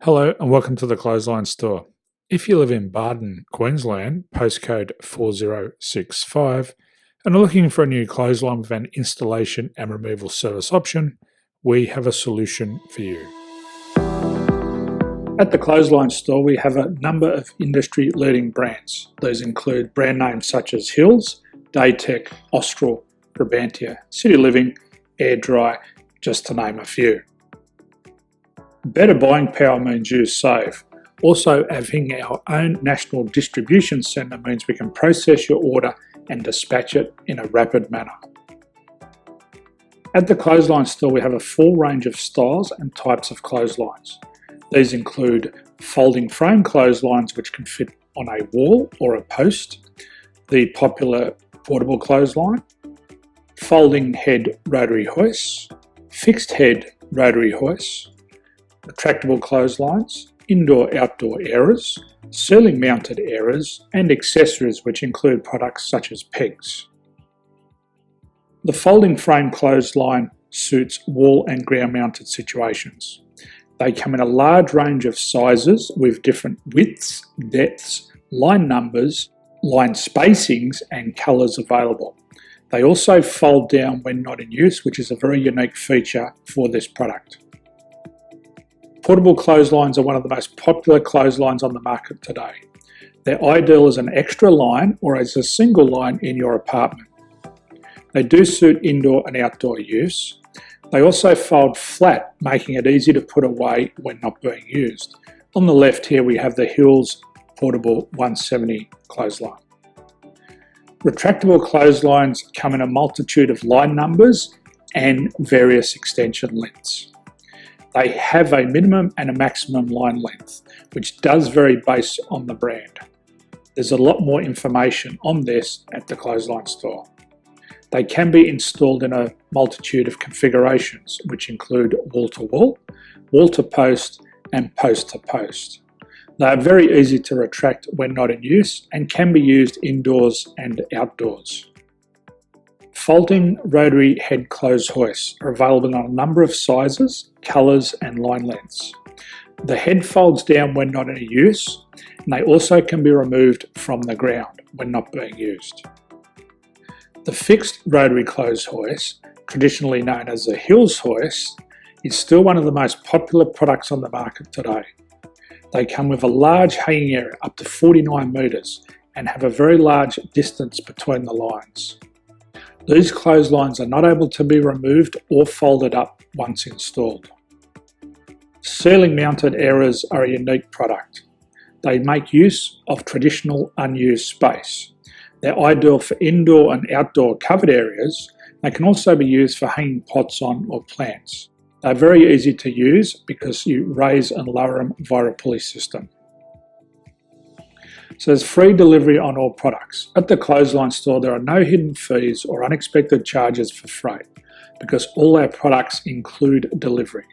Hello and welcome to the Clothesline Store. If you live in Bardon, Queensland, postcode 4065, and are looking for a new clothesline with an installation and removal service option, we have a solution for you. At the Clothesline Store, we have a number of industry-leading brands. These include brand names such as Hills, Daytech, Austral, Brabantia, City Living, Air Dry, just to name a few. Better buying power means you save. Also, having our own national distribution centre means we can process your order and dispatch it in a rapid manner. At the Clothesline Store, we have a full range of styles and types of clotheslines. These include folding frame clotheslines which can fit on a wall or a post, the popular portable clothesline, folding head rotary hoists, fixed head rotary hoists, retractable clotheslines, indoor-outdoor airers, ceiling mounted airers, and accessories which include products such as pegs. The folding frame clothesline suits wall and ground mounted situations. They come in a large range of sizes with different widths, depths, line numbers, line spacings and colours available. They also fold down when not in use, which is a very unique feature for this product. Portable clotheslines are one of the most popular clotheslines on the market today. They're ideal as an extra line or as a single line in your apartment. They do suit indoor and outdoor use. They also fold flat, making it easy to put away when not being used. On the left here we have the Hills Portable 170 clothesline. Retractable clotheslines come in a multitude of line numbers and various extension lengths. They have a minimum and a maximum line length, which does vary based on the brand. There's a lot more information on this at the Clothesline Store. They can be installed in a multitude of configurations, which include wall-to-wall, wall-to-post, and post-to-post. They are very easy to retract when not in use and can be used indoors and outdoors. Folding rotary head clothes hoists are available in a number of sizes, colours and line lengths. The head folds down when not in use, and they also can be removed from the ground when not being used. The fixed rotary clothes hoist, traditionally known as the Hills hoist, is still one of the most popular products on the market today. They come with a large hanging area up to 49 metres and have a very large distance between the lines. These clotheslines are not able to be removed or folded up once installed. Ceiling mounted airers are a unique product. They make use of traditional unused space. They're ideal for indoor and outdoor covered areas. They can also be used for hanging pots on or plants. They're very easy to use because you raise and lower them via a pulley system. So there's free delivery on all products. At the Clothesline Store, there are no hidden fees or unexpected charges for freight because all our products include delivery.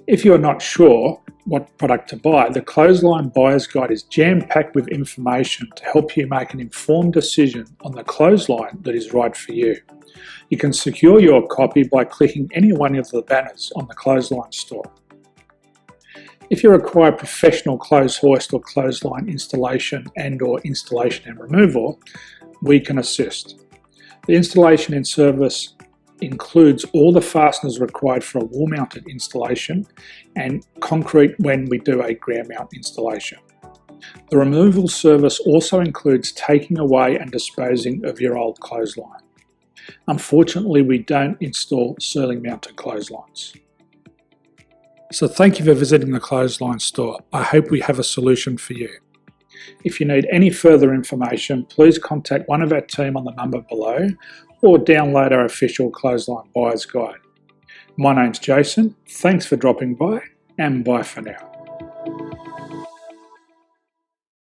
If you're not sure what product to buy, the Clothesline Buyer's Guide is jam-packed with information to help you make an informed decision on the clothesline that is right for you. You can secure your copy by clicking any one of the banners on the Clothesline Store. If you require professional clothes hoist or clothesline installation and/or installation and removal, we can assist. The installation and service includes all the fasteners required for a wall-mounted installation and concrete when we do a ground mount installation. The removal service also includes taking away and disposing of your old clothesline. Unfortunately, we don't install ceiling mounted clotheslines. So thank you for visiting the Clothesline Store. I hope we have a solution for you. If you need any further information, please contact one of our team on the number below or download our official Clothesline Buyer's Guide. My name's Jason, thanks for dropping by and bye for now.